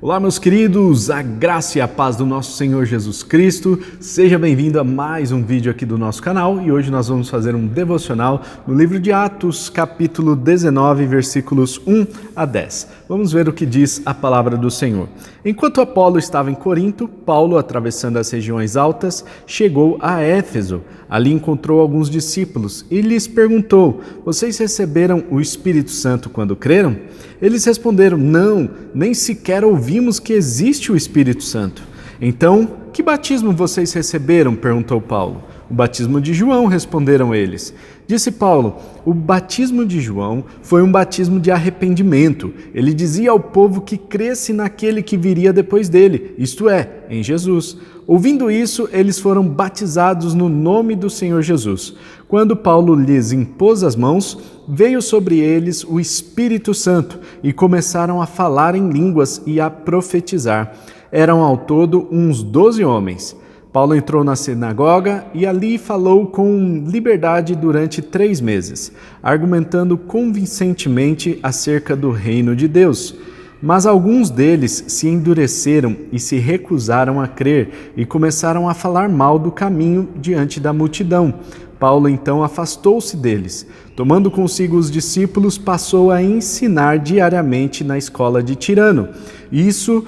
Olá, meus queridos, a graça e a paz do nosso Senhor Jesus Cristo. Seja bem-vindo a mais um vídeo aqui do nosso canal e hoje nós vamos fazer um devocional no livro de Atos, capítulo 19, versículos 1 a 10. Vamos ver o que diz a palavra do Senhor. Enquanto Apolo estava em Corinto, Paulo, atravessando as regiões altas, chegou a Éfeso. Ali encontrou alguns discípulos e lhes perguntou: "Vocês receberam o Espírito Santo quando creram?" Eles responderam: "Não, nem sequer ouvimos que existe o Espírito Santo." "Então, que batismo vocês receberam?" perguntou Paulo. "O batismo de João", responderam eles. Disse Paulo: "O batismo de João foi um batismo de arrependimento. Ele dizia ao povo que cresce naquele que viria depois dele, isto é, em Jesus." Ouvindo isso, eles foram batizados no nome do Senhor Jesus. Quando Paulo lhes impôs as mãos, veio sobre eles o Espírito Santo e começaram a falar em línguas e a profetizar. Eram ao todo uns 12 homens. Paulo entrou na sinagoga e ali falou com liberdade durante 3 meses, argumentando convincentemente acerca do reino de Deus. Mas alguns deles se endureceram e se recusaram a crer e começaram a falar mal do caminho diante da multidão. Paulo então afastou-se deles. Tomando consigo os discípulos, passou a ensinar diariamente na escola de Tirano. Isso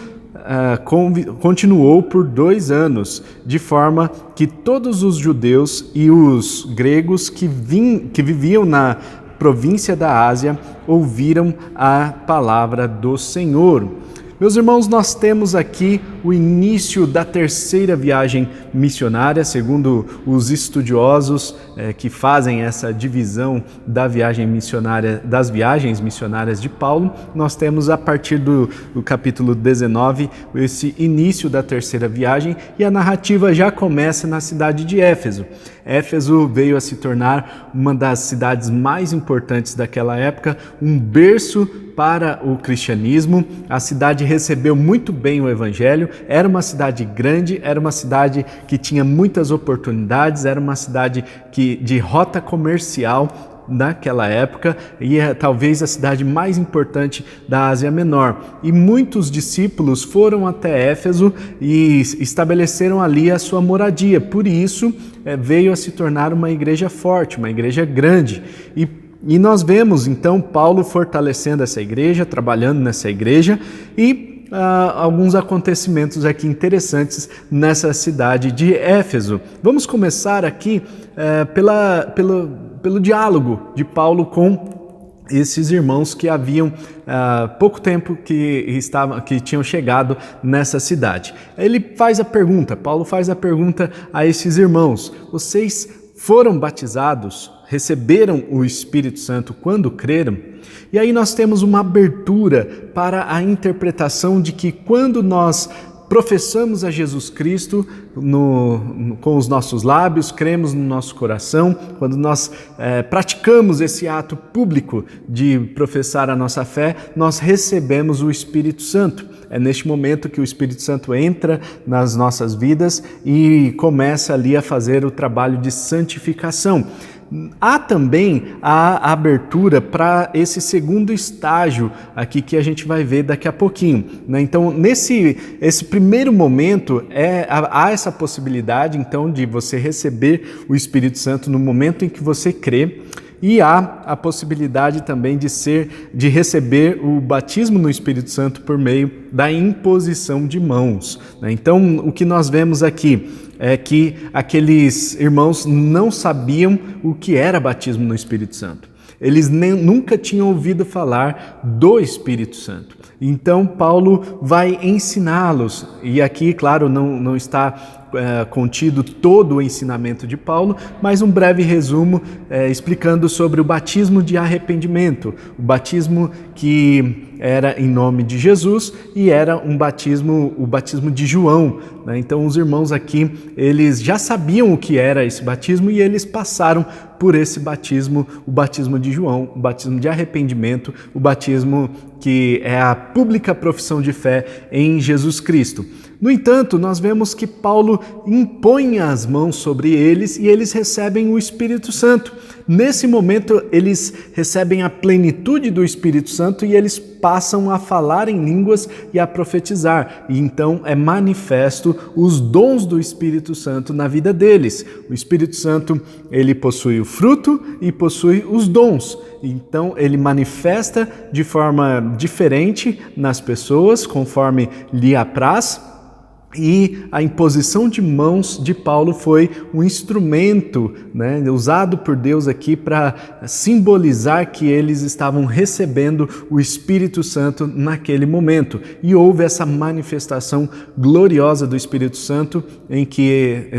continuou por 2 anos, de forma que todos os judeus e os gregos que viviam na província da Ásia ouviram a palavra do Senhor. Meus irmãos, nós temos aqui o início da 3ª viagem missionária, segundo os estudiosos que fazem essa divisão da viagem missionária, das viagens missionárias de Paulo. Nós temos a partir do capítulo 19 esse início da 3ª viagem e a narrativa já começa na cidade de Éfeso. Éfeso veio a se tornar uma das cidades mais importantes daquela época, um berço para o cristianismo. A cidade recebeu muito bem o evangelho, era uma cidade grande, era uma cidade que tinha muitas oportunidades, era uma cidade de rota comercial naquela época e é talvez a cidade mais importante da Ásia Menor. E muitos discípulos foram até Éfeso e estabeleceram ali a sua moradia. Por isso, veio a se tornar uma igreja forte, uma igreja grande. E nós vemos, então, Paulo fortalecendo essa igreja, trabalhando nessa igreja e alguns acontecimentos aqui interessantes nessa cidade de Éfeso. Vamos começar aqui pelo diálogo de Paulo com esses irmãos que haviam pouco tempo que tinham chegado nessa cidade. Paulo faz a pergunta a esses irmãos: "Vocês foram batizados, receberam o Espírito Santo quando creram?" E aí nós temos uma abertura para a interpretação de que quando nós professamos a Jesus Cristo com os nossos lábios, cremos no nosso coração, quando nós praticamos esse ato público de professar a nossa fé, nós recebemos o Espírito Santo. É neste momento que o Espírito Santo entra nas nossas vidas e começa ali a fazer o trabalho de santificação. Há também a abertura para esse segundo estágio aqui que a gente vai ver daqui a pouquinho, né? Então, esse primeiro momento, há essa possibilidade então de você receber o Espírito Santo no momento em que você crê. E há a possibilidade também de receber o batismo no Espírito Santo por meio da imposição de mãos, né? Então, o que nós vemos aqui é que aqueles irmãos não sabiam o que era batismo no Espírito Santo. Eles nunca tinham ouvido falar do Espírito Santo. Então, Paulo vai ensiná-los. E aqui, claro, não está contido todo o ensinamento de Paulo, mas um breve resumo explicando sobre o batismo de arrependimento, o batismo que era em nome de Jesus e era o batismo de João, né? Então os irmãos aqui, eles já sabiam o que era esse batismo e eles passaram por esse batismo, o batismo de João, o batismo de arrependimento, o batismo que é a pública profissão de fé em Jesus Cristo. No entanto, nós vemos que Paulo impõe as mãos sobre eles e eles recebem o Espírito Santo. Nesse momento, eles recebem a plenitude do Espírito Santo e eles passam a falar em línguas e a profetizar. E então é manifesto os dons do Espírito Santo na vida deles. O Espírito Santo, ele possui o fruto e possui os dons. Então ele manifesta de forma diferente nas pessoas, conforme lhe apraz. E a imposição de mãos de Paulo foi um instrumento, né, usado por Deus aqui para simbolizar que eles estavam recebendo o Espírito Santo naquele momento. E houve essa manifestação gloriosa do Espírito Santo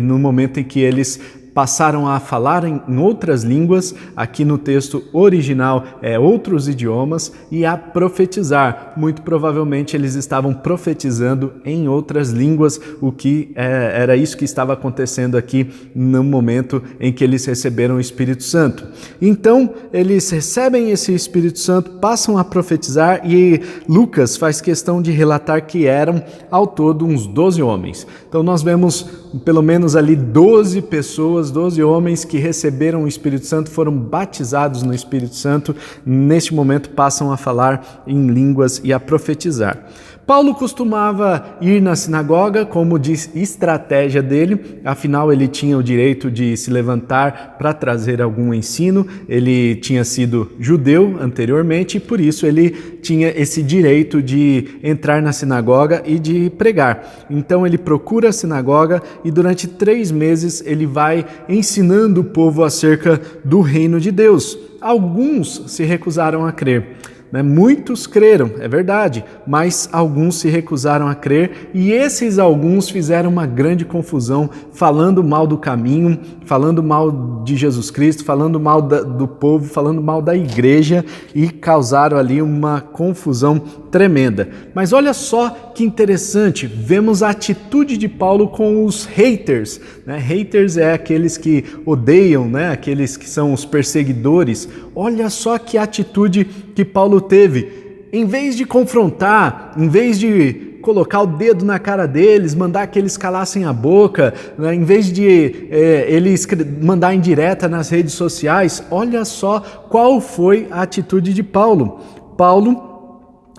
no momento em que eles passaram a falar em outras línguas, aqui no texto original outros idiomas, e a profetizar. Muito provavelmente eles estavam profetizando em outras línguas, o que era isso que estava acontecendo aqui no momento em que eles receberam o Espírito Santo. Então, eles recebem esse Espírito Santo, passam a profetizar e Lucas faz questão de relatar que eram ao todo uns 12 homens. Então nós vemos pelo menos ali 12 pessoas, 12 homens que receberam o Espírito Santo, foram batizados no Espírito Santo, neste momento passam a falar em línguas e a profetizar. Paulo costumava ir na sinagoga como de estratégia dele, afinal ele tinha o direito de se levantar para trazer algum ensino, ele tinha sido judeu anteriormente e por isso ele tinha esse direito de entrar na sinagoga e de pregar. Então ele procura a sinagoga e durante 3 meses ele vai ensinando o povo acerca do reino de Deus. Alguns se recusaram a crer. Muitos creram, é verdade, mas alguns se recusaram a crer e esses alguns fizeram uma grande confusão, falando mal do caminho, falando mal de Jesus Cristo, falando mal do povo, falando mal da igreja e causaram ali uma confusão tremenda. Mas olha só que interessante, vemos a atitude de Paulo com os haters. Haters é aqueles que odeiam, aqueles que são os perseguidores. Olha só que atitude que Paulo teve. Em vez de confrontar, em vez de colocar o dedo na cara deles, mandar que eles calassem a boca, em vez de ele mandar indireta nas redes sociais, olha só qual foi a atitude de Paulo. Paulo,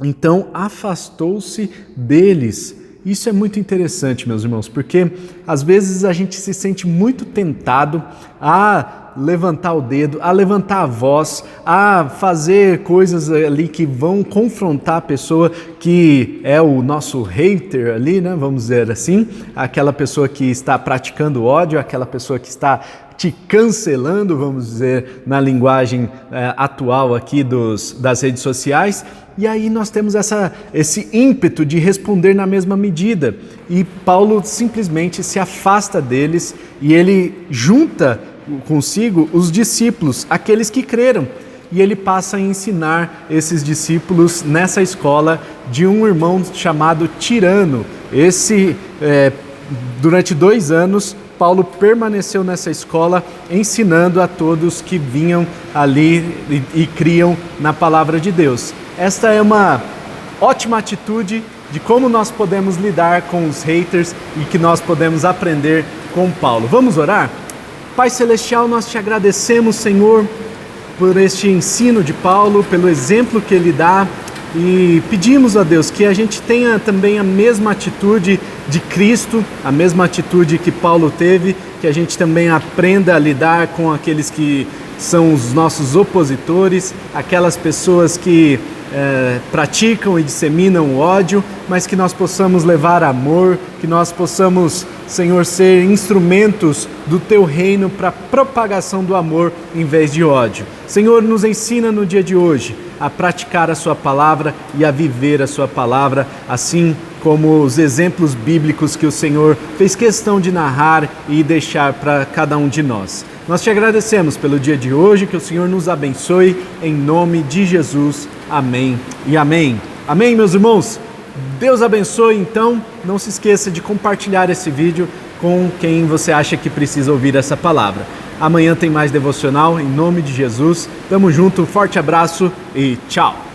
então, afastou-se deles. Isso é muito interessante, meus irmãos, porque às vezes a gente se sente muito tentado a levantar o dedo, a levantar a voz, a fazer coisas ali que vão confrontar a pessoa que é o nosso hater ali, vamos dizer assim, aquela pessoa que está praticando ódio, aquela pessoa que está te cancelando, vamos dizer, na linguagem atual aqui das redes sociais. E aí nós temos esse ímpeto de responder na mesma medida. E Paulo simplesmente se afasta deles e ele junta consigo os discípulos, aqueles que creram. E ele passa a ensinar esses discípulos nessa escola de um irmão chamado Tirano. Durante 2 anos, Paulo permaneceu nessa escola ensinando a todos que vinham ali e criam na palavra de Deus. Esta é uma ótima atitude de como nós podemos lidar com os haters e que nós podemos aprender com Paulo. Vamos orar? Pai Celestial, nós te agradecemos, Senhor, por este ensino de Paulo, pelo exemplo que ele dá e pedimos a Deus que a gente tenha também a mesma atitude de Cristo, a mesma atitude que Paulo teve, que a gente também aprenda a lidar com aqueles que são os nossos opositores, aquelas pessoas que praticam e disseminam o ódio, mas que nós possamos levar amor, que nós possamos, Senhor, ser instrumentos do Teu reino para a propagação do amor em vez de ódio. Senhor, nos ensina no dia de hoje a praticar a Sua palavra e a viver a Sua palavra, assim como os exemplos bíblicos que o Senhor fez questão de narrar e deixar para cada um de nós. Nós te agradecemos pelo dia de hoje, que o Senhor nos abençoe, em nome de Jesus. Amém e amém. Amém, meus irmãos? Deus abençoe, então. Não se esqueça de compartilhar esse vídeo com quem você acha que precisa ouvir essa palavra. Amanhã tem mais devocional, em nome de Jesus. Tamo junto, um forte abraço e tchau!